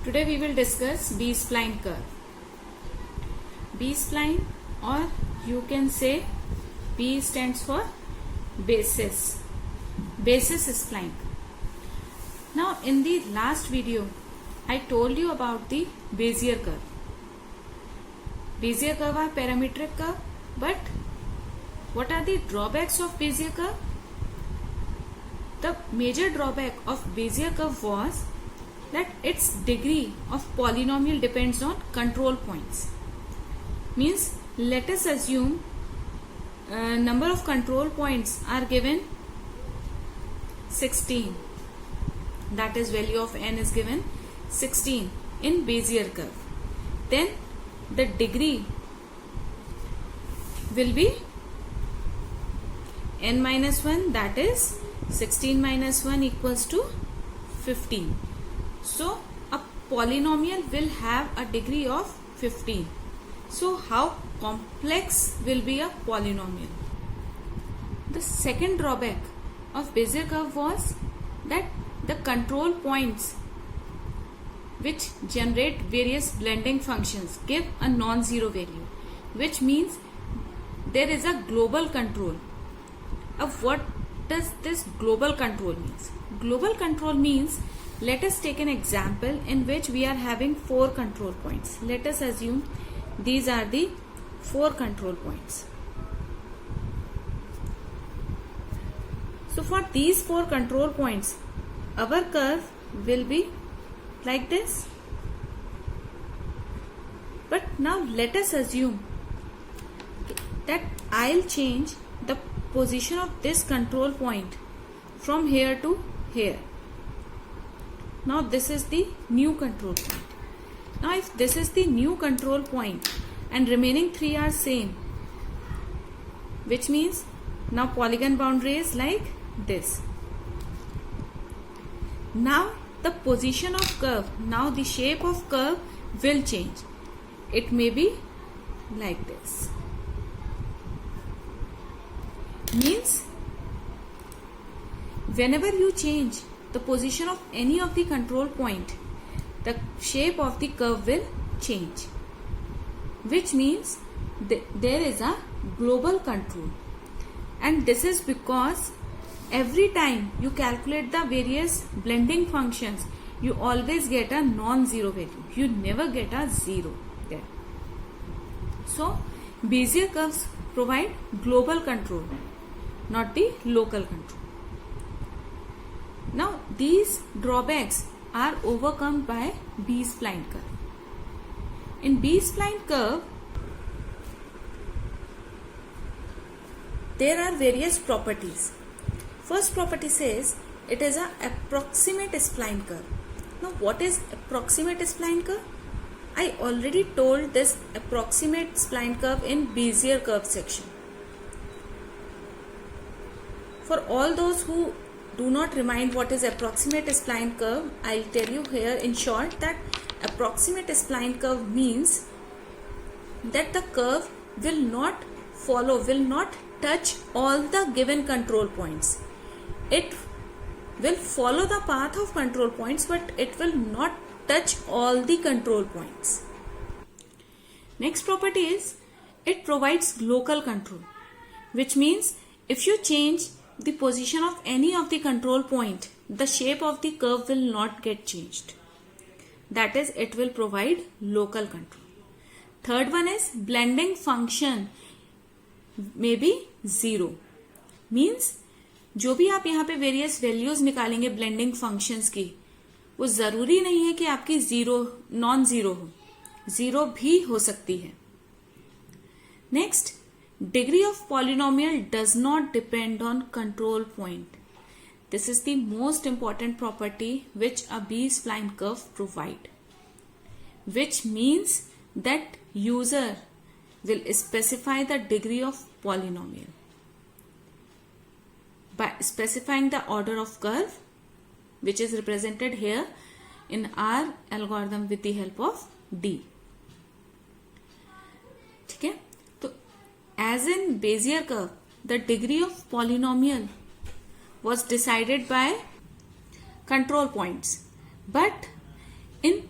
Today we will discuss B-spline curve. B-spline, or you can say B stands for basis. Basis spline. Now in the last video I told you about the Bezier curve. Bezier curve are parametric curve, but what are the drawbacks of Bezier curve? The major drawback of Bezier curve was that its degree of polynomial depends on control points. Means let us assume number of control points are given 16. That is, value of n is given 16 in Bezier curve. Then the degree will be n minus 1, that is 16 minus 1 equals to 15. So a polynomial will have a degree of 15. So how complex will be a polynomial? The second drawback of Bezier curve was that the control points which generate various blending functions give a non-zero value, which means there is a global control. Of what does this global control means? Global control means, let us take an example in which we are having 4 control points. Let us assume these are the 4 control points. So for these 4 control points, our curve will be like this. But now let us assume that I'll change the position of this control point from here to here. Now this is the new control point. Now if this is the new control point and remaining 3 are same, which means now polygon boundary is like this. Now the position of curve, now the shape of curve will change. It may be like this. Means whenever you change the position of any of the control point, the shape of the curve will change, which means there is a global control. And this is because every time you calculate the various blending functions, you always get a non-zero value. You never get a zero there. So Bezier curves provide global control, not the local control. Now these drawbacks are overcome by B-spline curve. In B-spline curve, there are various properties. First property says it is an approximate spline curve. Now what is approximate spline curve? I already told this approximate spline curve in Bezier curve section. For all those who do not remind what is approximate spline curve, I'll tell you here in short that approximate spline curve means that the curve will not touch all the given control points. It will follow the path of control points, but it will not touch all the control points. Next property is it provides local control, which means if you change the position of any of the control point, the shape of the curve will not get changed. That is, it will provide local control. Third one is blending function may be 0. Means जो भी आप यहाँ पे various values निकालेंगे blending functions की, वो जरूरी नहीं है कि आपकी नॉन जीरो हो, जीरो भी हो सकती है. Next, degree of polynomial does not depend on control point. This is the most important property which a B-spline curve provide, which means that user will specify the degree of polynomial by specifying the order of curve, which is represented here in our algorithm with the help of D. ठीक है? As in Bezier curve, the degree of polynomial was decided by control points, but in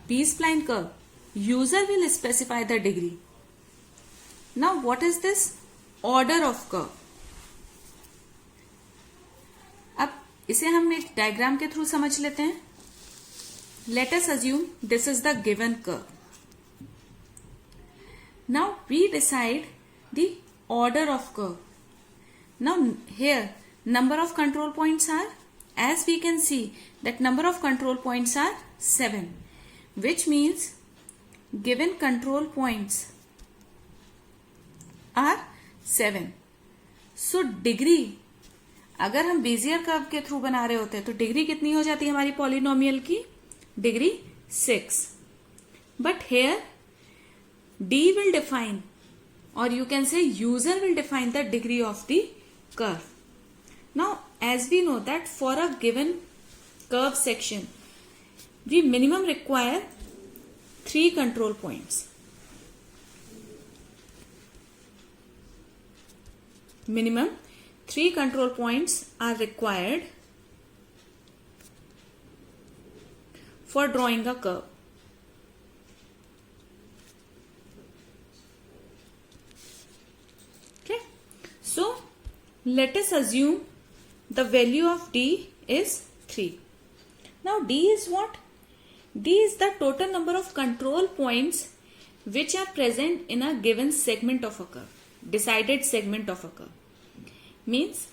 B-spline curve, user will specify the degree. Now what is this order of curve? अब इसे हम एक diagram के through समझ लेते हैं. Let us assume this is the given curve. Now we decide the order of curve. Now here number of control points are, as we can see that number of control points are 7, which means given control points are 7. So degree, अगर हम Bezier curve के through बना रहे होते हैं तो degree कितनी हो जाती है हमारी पॉलिनोमियल की? Degree 6. But here D will define, or you can say user will define the degree of the curve. Now as we know that for a given curve section we minimum require 3 control points. Minimum 3 control points are required for drawing a curve. Okay, so let us assume the value of D is 3. Now D is what? D is the total number of control points which are present in a given segment of a curve, decided segment of a curve. Means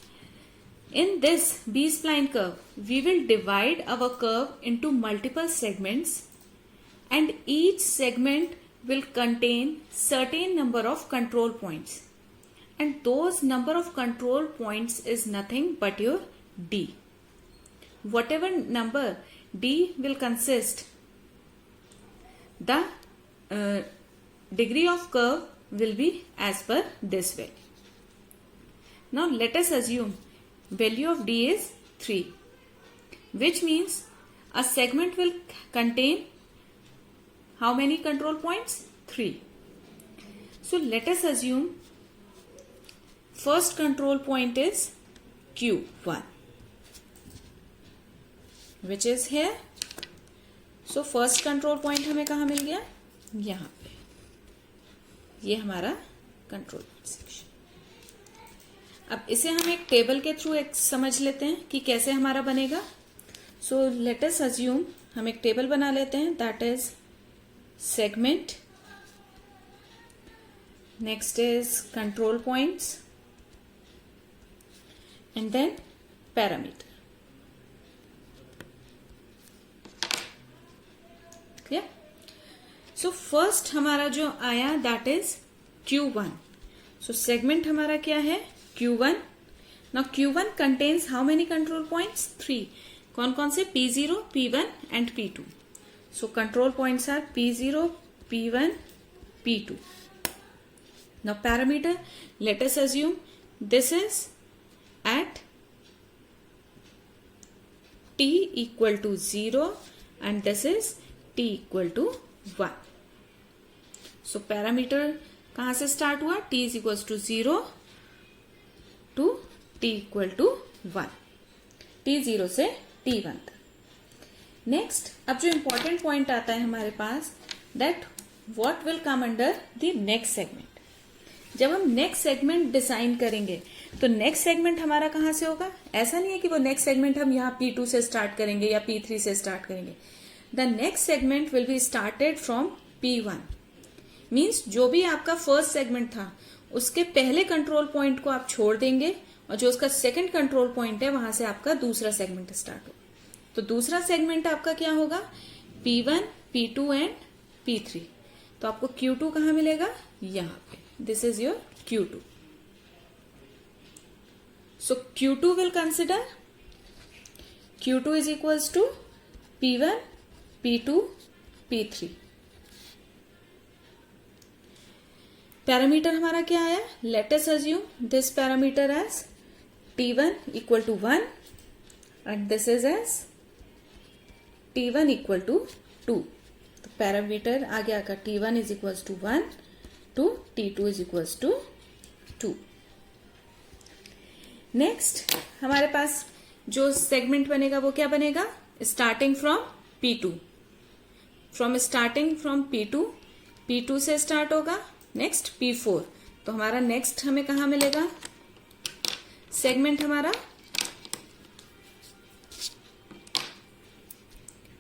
in this B-spline curve, we will divide our curve into multiple segments and each segment will contain certain number of control points. And those number of control points is nothing but your D. Whatever number D will consist, the degree of curve will be as per this value. Now let us assume value of D is 3, which means a segment will contain how many control points? 3. So let us assume first control point is Q1, which is here. So first control point हमें कहाँ मिल गया? यहाँ पे. ये हमारा control section. अब इसे हम एक टेबल के थ्रू एक समझ लेते हैं कि कैसे हमारा बनेगा. सो लेट अस अज्यूम हम एक टेबल बना लेते हैं. That is segment, next is control points and then parameter. Clear? So first हमारा जो आया that is Q1. So segment हमारा क्या है? Q1. Now Q1 contains how many control points? 3. कौन कौन से? P0, P1 and P2. So control points are P0, P1, P2. Now parameter, let us assume this is at t equal to 0 and this is t equal to 1. So parameter कहाँ से start हुआ? t is equals to 0 to t equal to 1. t0 से t1 तक. Next, अब जो important point आता है हमारे पास, that what will come under the next segment. जब हम नेक्स्ट सेगमेंट डिजाइन करेंगे तो नेक्स्ट सेगमेंट हमारा कहाँ से होगा? ऐसा नहीं है कि वो नेक्स्ट सेगमेंट हम यहाँ P2 से स्टार्ट करेंगे या P3 से स्टार्ट करेंगे. The next segment will be started from P1. Means जो भी आपका फर्स्ट सेगमेंट था उसके पहले कंट्रोल पॉइंट को आप छोड़ देंगे और जो उसका सेकंड कंट्रोल पॉइंट है वहां से आपका दूसरा सेगमेंट स्टार्ट होगा. तो दूसरा सेगमेंट आपका क्या होगा? P1, P2 and P3. तो आपको Q2 कहाँ मिलेगा? यहाँ पे. This is your Q2. So Q2 will consider Q2 is equals to P1, P2, P3. Parameter हमारा क्या आया? Let us assume this parameter as T1 equal to 1 and this is as T1 equal to 2. तो parameter आ गया का T1 is equals to 1 to T2 is equals to 2. Next हमारे पास जो सेगमेंट बनेगा वो क्या बनेगा? Starting from P2. Starting from P2, P2 से स्टार्ट होगा, नेक्स्ट P4। तो हमारा नेक्स्ट हमें कहाँ मिलेगा सेगमेंट हमारा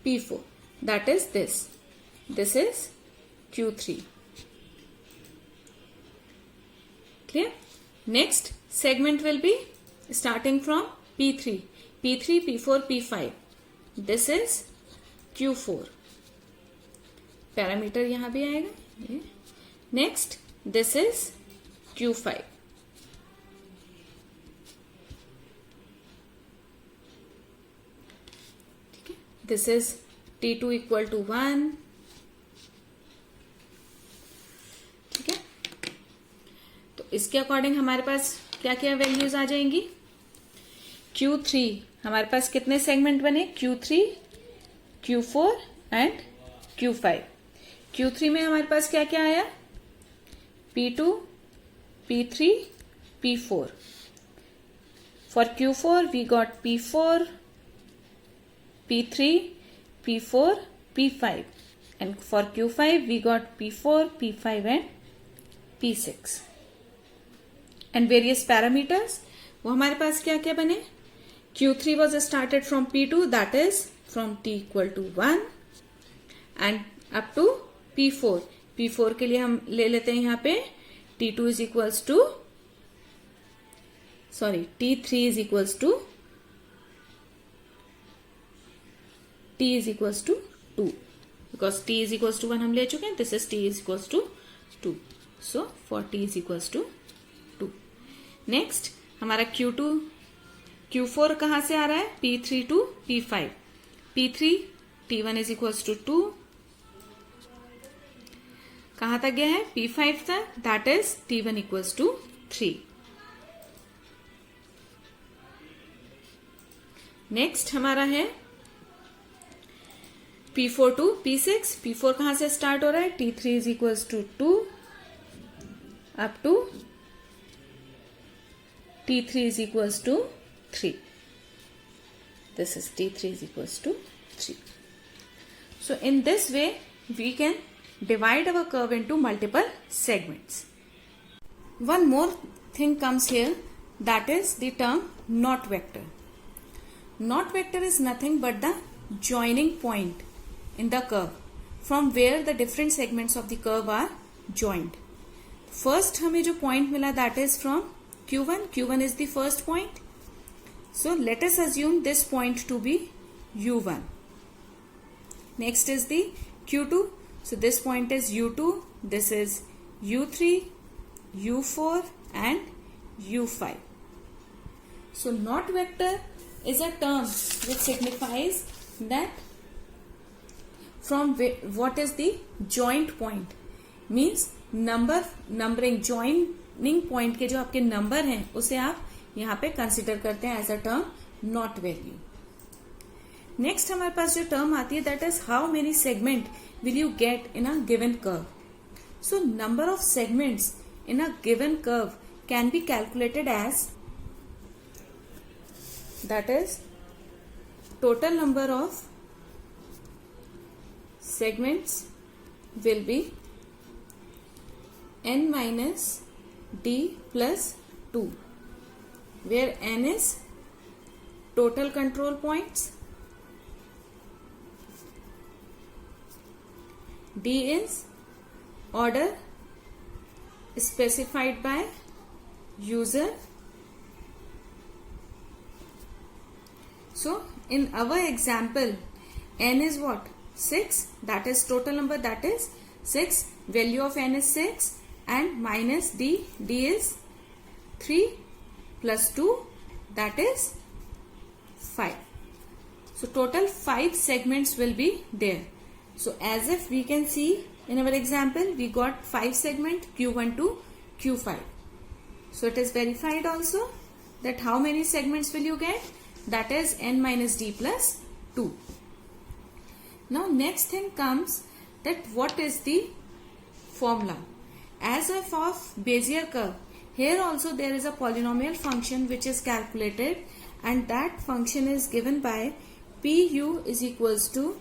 P4, that is this is Q3. Clear? Next segment will be starting from P3, P4, P5. This is Q4. Parameter यहां भी आएगा। Next this is Q5। ठीक है, this is T2 equal to 1। ठीक है, तो इसके अकॉर्डिंग हमारे पास क्या क्या वैल्यूज आ जाएंगी। Q3 हमारे पास कितने सेगमेंट बने, Q3, Q4 and Q5। Q3 में हमारे पास क्या क्या आया, P2, P3, P4। For Q4 we got P4, P3, P4, P5, and for Q5 we got P4, P5 and P6 and various parameters। वो हमारे पास क्या क्या बने, Q3 was started from P2, that is from T equal to 1 and up to P4। P4 के लिए हम ले लेते हैं यहाँ पे T2 is equals to T3 is equals to T is equals to 2 because T is equals to 1 हम ले चुके हैं। This is T is equals to 2, so for T is equals to 2। Next हमारा Q4 कहाँ से आ रहा है, P3 to P5। P3 T1 is equals to 2, कहां तक गया है, P5 तक, that is T1 equals to 3। Next हमारा है P4 टू P6। P4 कहां से स्टार्ट हो रहा है, T3 is equals to 2 up to T3 is equals to 3। This is T3 is equals to 3। So in this way we can divide our curve into multiple segments. One more thing comes here, that is the term knot vector. Knot vector is nothing but the joining point in the curve from where the different segments of the curve are joined. First हमें जो point मिला that is from Q1. Q1 is the first point. So let us assume this point to be U1. Next is the Q2. So this point is U2, this is U3, U4 and U5. So knot vector is a term which signifies that from what is the joint point, means numbering joining point के जो आपके number हैं उसे आप यहाँ पे consider करते हैं as a term knot value. Next हमारे पास जो टर्म आती है that is how many segment will you get in a given curve. So number of segments in a given curve can be calculated as, that is total number of segments will be n minus d plus 2, where n is total control points, D is order specified by user. So in our example n is what, 6, that is total number, that is 6, value of n is 6 and minus d is 3 plus 2, that is 5. So total 5 segments will be there. So as if we can see in our example, we got 5 segment Q1 to Q5. So it is verified also that how many segments will you get, that is n minus d plus 2. Now next thing comes that what is the formula. As if of Bezier curve, here also there is a polynomial function which is calculated and that function is given by Pu is equals to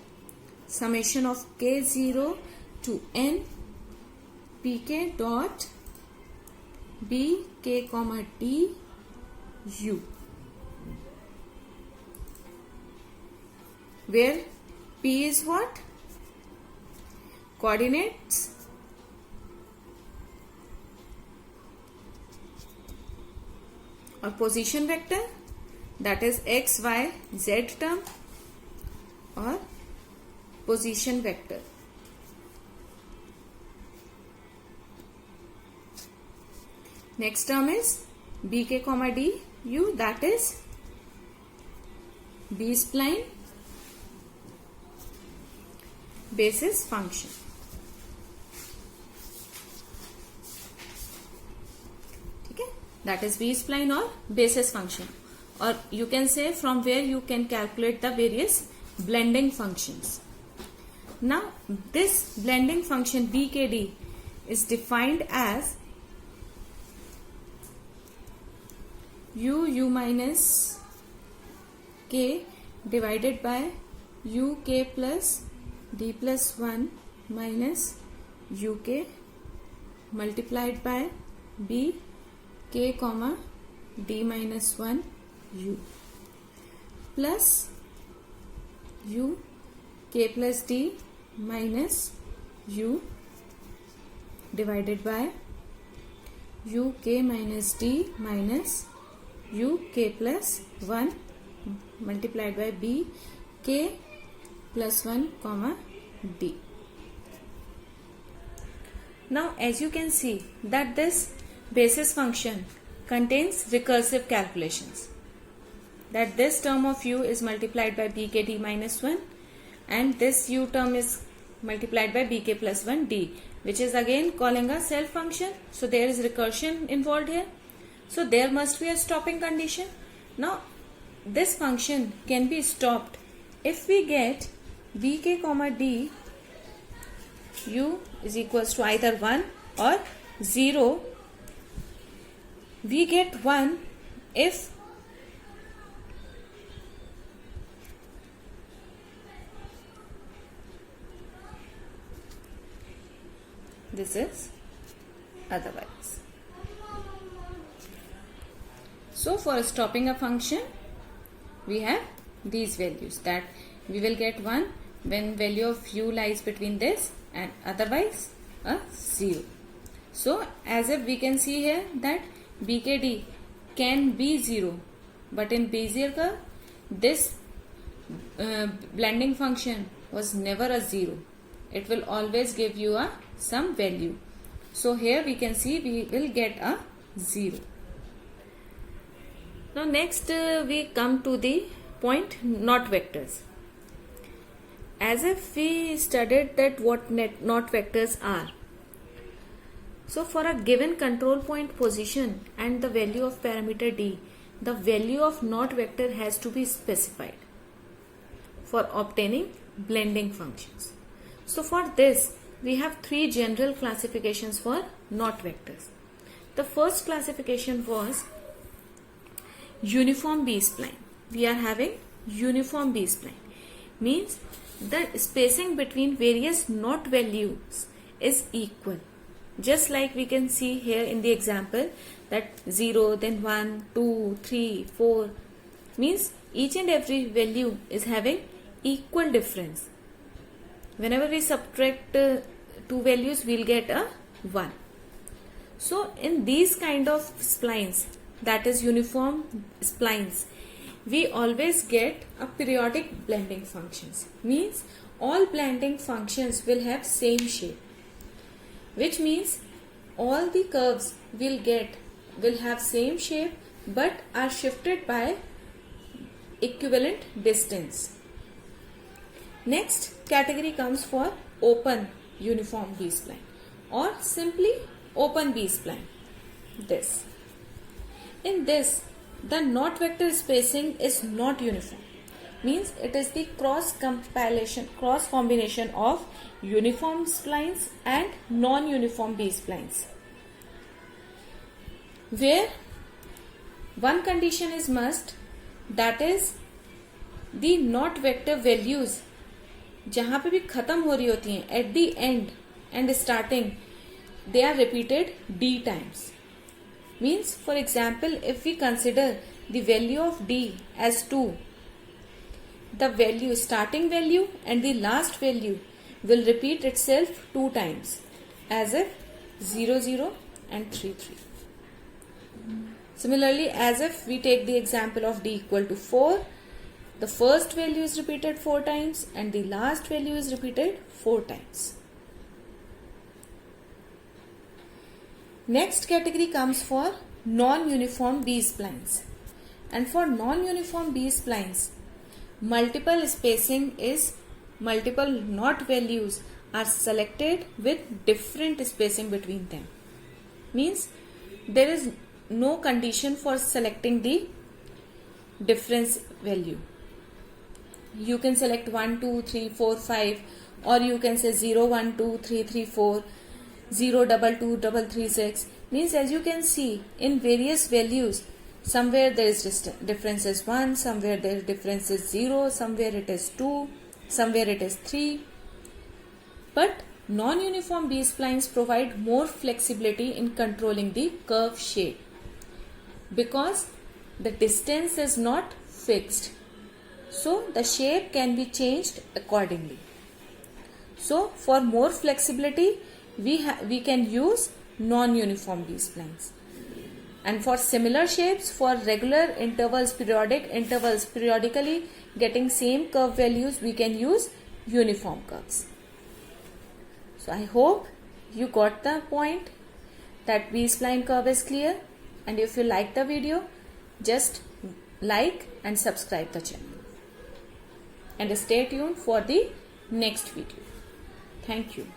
summation of k0 to n pk dot bk comma d u, where p is what? Coordinates or position vector, that is x, y, z term or position vector. Next term is bk comma d u, that is B-spline basis function. ठीक है, that is B-spline or basis function, or you can say from where you can calculate the various blending functions. Now this blending function bkd is defined as u minus k divided by uk plus d plus 1 minus uk multiplied by b k comma d minus 1 u plus u k plus d minus u divided by uk minus d minus u k plus 1 multiplied by b k plus 1 comma d. Now as you can see that this basis function contains recursive calculations, that this term of u is multiplied by bkd minus 1 and this u term is multiplied by bk plus 1 d, which is again calling a self function, so there is recursion involved here, so there must be a stopping condition. Now this function can be stopped if we get bk comma d u is equals to either 1 or 0. We get 1 if this is otherwise. So for stopping a function we have these values, that we will get 1 when value of u lies between this and otherwise a 0. So as if we can see here that bkd can be 0, but in Bezier curve this blending function was never a 0. It will always give you a some value. So here we can see we will get a 0. Now next we come to the point not vectors. As if we studied that what not vectors are. So for a given control point position and the value of parameter d, the value of not vector has to be specified for obtaining blending functions. So for this we have 3 general classifications for not vectors. The first classification was uniform B-spline. We are having uniform B-spline, means the spacing between various not values is equal, just like we can see here in the example that 0, then 1, 2, 3, 4, means each and every value is having equal difference. Whenever we subtract 2 values we will get a 1. So in these kind of splines, that is uniform splines, we always get a periodic blending functions, means all blending functions will have same shape, which means all the curves will have same shape but are shifted by equivalent distance. Next category comes for open uniform B-spline or simply open B-spline. In this the not vector spacing is not uniform, means it is the cross combination of uniform splines and non-uniform B-splines, where one condition is must, that is the not vector values जहां पे भी खत्म हो रही होती हैं, at the end and starting, they are repeated d times. Means, for example, if we consider the value of d as 2, the value, starting value and the last value will repeat itself 2 times, as if 0 0 and 3 3. Similarly, as if we take the example of d equal to 4, the first value is repeated 4 times and the last value is repeated 4 times. Next category comes for non-uniform B-splines. And for non-uniform B-splines, multiple spacing is multiple knot values are selected with different spacing between them. Means there is no condition for selecting the difference value. You can select 1, 2, 3, 4, 5, or you can say 0, 1, 2, 3, 3, 4. 0, 2, 2, 3, 3, 6. Means, as you can see, in various values, somewhere there is difference is 1, somewhere there difference is 0, somewhere it is 2, somewhere it is 3. But non-uniform B-splines provide more flexibility in controlling the curve shape, because the distance is not fixed, so the shape can be changed accordingly. So for more flexibility, we can use non-uniform B-splines. And for similar shapes, for regular intervals, periodic intervals, periodically getting same curve values, we can use uniform curves. So I hope you got the point that B-spline curve is clear. And if you like the video, just like and subscribe the channel. And stay tuned for the next video. Thank you.